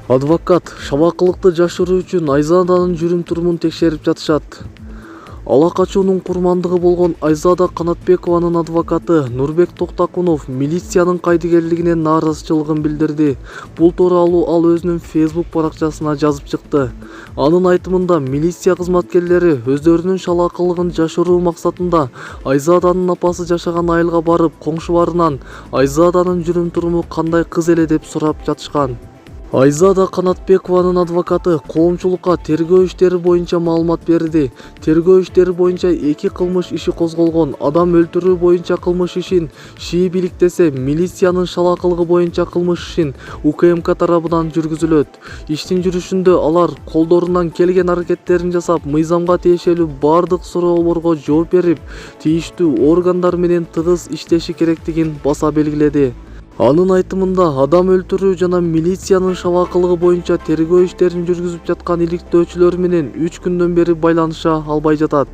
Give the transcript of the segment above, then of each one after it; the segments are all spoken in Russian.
Адвокат шабакылыкты жашыруу үчүн Айзаданын жүрүм-турумун текшерип жатышат. Ала качуунун курмандыгы болгон Айзада Канатбекованын адвокаты Нурбек Токтакунов милициянын кайдыгерлигине нааразычылыгын билдирди. Бул тууралуу ал өзүнүн Facebook баракчасына жазып чыкты. Анын айтымында милиция кызматкерлери өздөрүнүн шалаакылыгын жашыруу максатында Айзаданын апасы жашаган айылга барып, коңшуларынан Айзаданын жүрүм-туруму кандай кыз эле деп сурап жатышкан. Айзада Канатбекованын адвокаты коомчулукка тергөө иштери боюнча маалымат берди. Тергөө иштери боюнча 2 кылмыш иши козголгон. Адам өлтүрүү боюнча кылмыш ишин ШИИ бийликтесе, милициянын шалаакылыгы боюнча кылмыш ишин УКМК тарабынан жүргүзүлөт. Иштин жүрүшүндө алар колдорунан келген аракеттерин жасап, мыйзамга тиешелүү бардык суроолорго жооп берип, тийиштүү органдар менен тыгыз иштеши керектигин баса белгиледи. Анын айтымында адам өлтүрүү жана милициянын шабакылыгы боюнча тергөө иштерин жүргүзүп жаткан иликтөөчүлөр менен 3 күндөн бери байланыша албай жатат.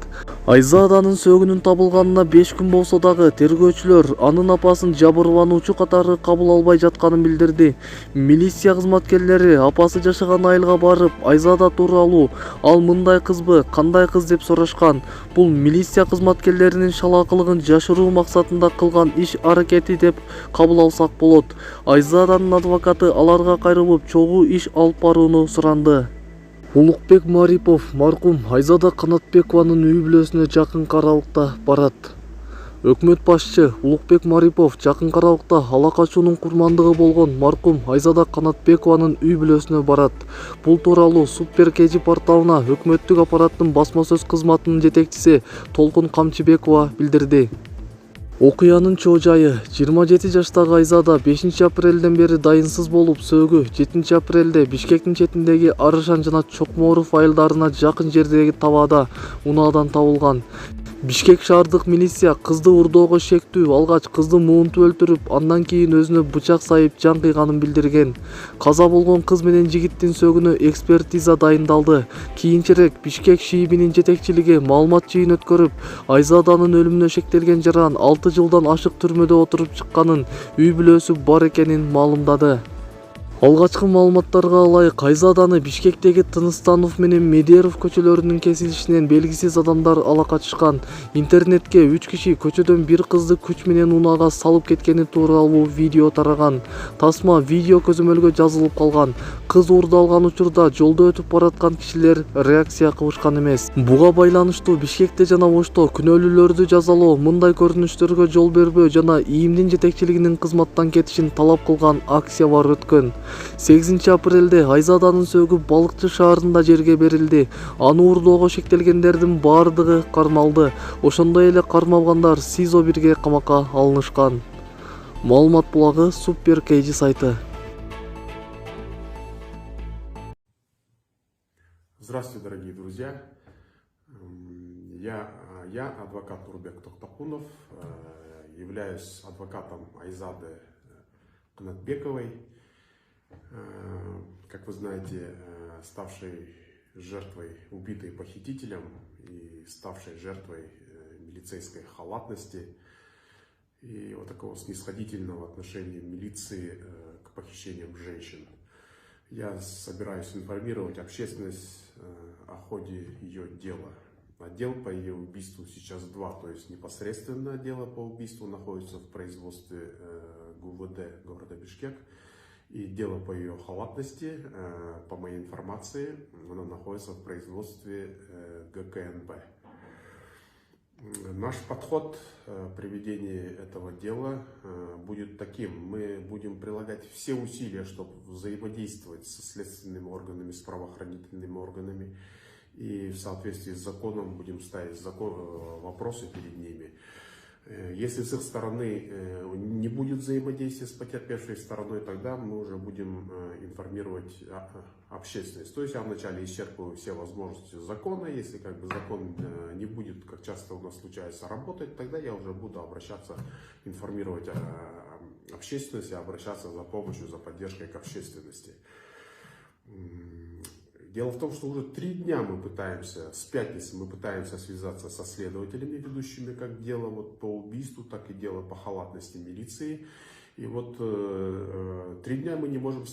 Айзаданын сөөгүнүн табылганына 5 күн болсо дагы тергөөчүлөр анын апасын жабырлануучу катары кабыл албай жатканын билдирди. Милиция кызматкерлери апасы жашаган айылга барып, Айзада тууралуу ал мындай кызбы, кандай кыз деп сурашкан. Бул милиция кызматкерлеринин шалаакылыгын жашыруу максатында кылган иш аракети деп кабыл алсак болот. Айзаданын адвокаты аларга кайрылып чогуу иш алып барууну суранды. Улукбек Марипов маркум Айзада Канатбекованын үй бүлөсүнө жакынкы аралыкта барат. Өкмөт башчы Улукбек Марипов жакынкы аралыкта ала качуунун курмандыгы болгон маркум Айзада Канатбекованын үй бүлөсүнө барат. Бул тууралуу Супер КЖ порталына өкмөттүк аппараттын басма сөз кызматынын жетекчиси Толкун Камчыбекова билдирди. Окуянын чоо жайы 27 жаштагы Айзада 5 апрелден бери дайынсыз болуп, сөөгү 7 апрелде Бишкектин четиндеги Арышан жана Чокморов айылдарына жакын жердеги табаада унаадан табылган. Бишкек шаардык милиция кызды урдоого шектүү алгач кызды муунтуп өлтүрүп, андан кийин өзүнө бычак сайып жан кыйганын билдирген. Каза болгон кыз менен жигиттин сөөгүнө экспертиза дайындалды. Кийинчерээк Бишкек ШИИБинин жетекчилиги маалымат жыйын өткөрүп, Айзаданын өлүмүнө шектелген жаран 6 жылдан ашык түрмөдө отуруп чыкканын, үй бүлөсү бар экенин маалымдады. Алгачкы маалыматтарга ылайык, Айзаданы Бишкектеги Тыныстанов менен Медеров көчөлөрүнүн кесилишинен белгисиз адамдар ала качышкан. Интернетке 3 киши көчөдөн бир кызды күч менен унаага салып кеткени тууралуу видео тараган. Тасма видео көзөмөлгө жазылып калган. Кыз уурдалган учурда жолдо өтүп бараткан кишилер реакция кылышкан эмес. Буга байланыштуу Бишкекте жана Ошто күнөөлүүлөрдү жазалоо, мындай көрүнүштөргө жол бербөө жана ИИМдин жетекчилигинин кызматтан кетишин талап кылган акциялар өткөн. 8 апрелде Айзаданын сөөгү Балыкчы шаарында жерге берилди. Аны урдоого шектелгендердин бардыгы кармалды. Ошондой эле кармалгандар СИЗО 1ге камакка алынышкан. Маалымат булагы Супер КЖ сайты. Здравствуйте, дорогие друзья. Я адвокат Нурбек Токтакунов, являюсь адвокатом Айзады Канатбековой. Как вы знаете, ставшей жертвой, убитой похитителем и ставшей жертвой милицейской халатности и вот такого снисходительного отношения милиции к похищениям женщин. Я собираюсь информировать общественность о ходе ее дела. Отдел по ее убийству сейчас 2, то есть непосредственно дело по убийству находится в производстве ГУВД города Бишкек. И дело по ее халатности, по моей информации, оно находится в производстве ГКНБ. Наш подход при ведении этого дела будет таким. Мы будем прилагать все усилия, чтобы взаимодействовать со следственными органами, с правоохранительными органами. И в соответствии с законом будем ставить вопросы перед ними. Если с их стороны не будет взаимодействия с потерпевшей стороной, тогда мы уже будем информировать общественность. То есть я вначале исчерпываю все возможности закона. Если закон не будет, как часто у нас случается, работать, тогда я уже буду обращаться, информировать общественность, обращаться за помощью, за поддержкой к общественности. Дело в том, что уже 3 дня мы пытаемся, с пятницы мы пытаемся связаться со следователями, ведущими как дело по убийству, так и дело по халатности милиции. И вот 3 дня мы не можем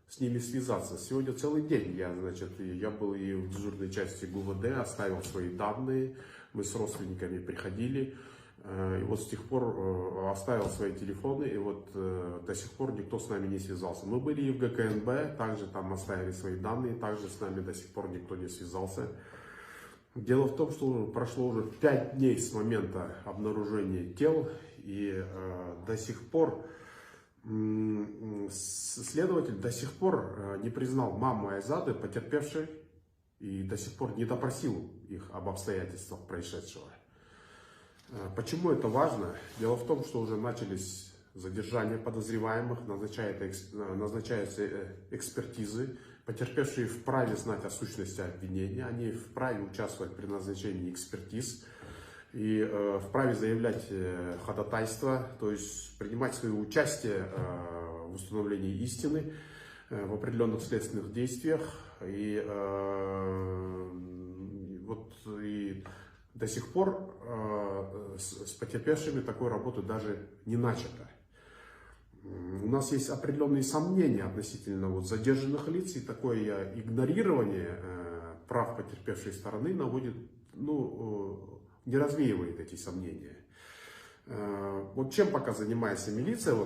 с ними связаться. Сегодня целый день я был и в дежурной части ГУВД, оставил свои данные, мы с родственниками приходили, и вот с тех пор оставил свои телефоны, и вот до сих пор никто с нами не связался. Мы были и в ГКНБ, также там оставили свои данные, также с нами до сих пор никто не связался. Дело в том, что прошло уже 5 дней с момента обнаружения тел, и до сих пор следователь до сих пор не признал маму Айзады потерпевшей и до сих пор не допросил их об обстоятельствах происшедшего. Почему это важно? Дело в том, что уже начались задержания подозреваемых, назначаются экспертизы. Потерпевшие вправе знать о сущности обвинения, они вправе участвовать при назначении экспертиз и вправе заявлять ходатайство, то есть принимать свое участие в установлении истины в определенных следственных действиях. И до сих пор с потерпевшими такой работы даже не начато. У нас есть определенные сомнения относительно задержанных лиц, и такое игнорирование прав потерпевшей стороны наводит, не развеивает эти сомнения. Вот чем пока занимается милиция,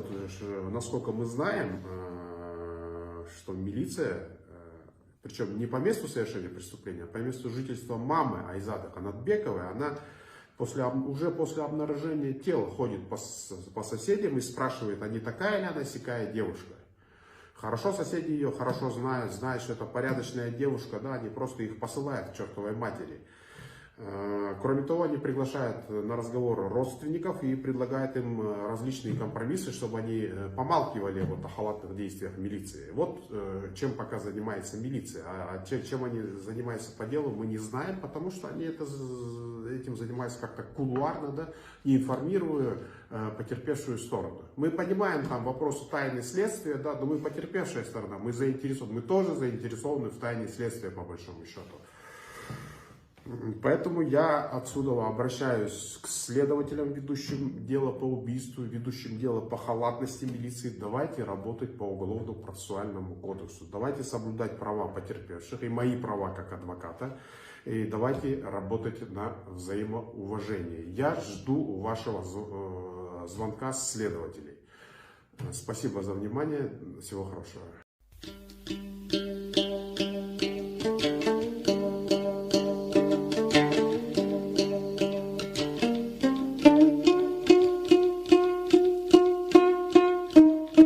насколько мы знаем, что милиция, причем не по месту совершения преступления, а по месту жительства мамы Айзады Канатбековой, она уже после обнаружения тела ходит по соседям и спрашивает, а не такая ли она сякая девушка. Хорошо соседи ее хорошо знают, что это порядочная девушка, да, они просто их посылают к чертовой матери. Кроме того, они приглашают на разговор родственников и предлагают им различные компромиссы, чтобы они помалкивали о халатных действиях милиции. Вот чем пока занимается милиция. А чем они занимаются по делу, мы не знаем, потому что они этим занимаются как-то кулуарно, да, не информируя потерпевшую сторону. Мы понимаем там вопросы тайны следствия, да, но мы потерпевшая сторона, мы тоже заинтересованы в тайне следствия по большому счету. Поэтому я отсюда обращаюсь к следователям, ведущим дело по убийству, ведущим дело по халатности милиции. Давайте работать по Уголовному процессуальному кодексу. Давайте соблюдать права потерпевших и мои права как адвоката. И давайте работать на взаимоуважение. Я жду вашего звонка с следователей. Спасибо за внимание. Всего хорошего.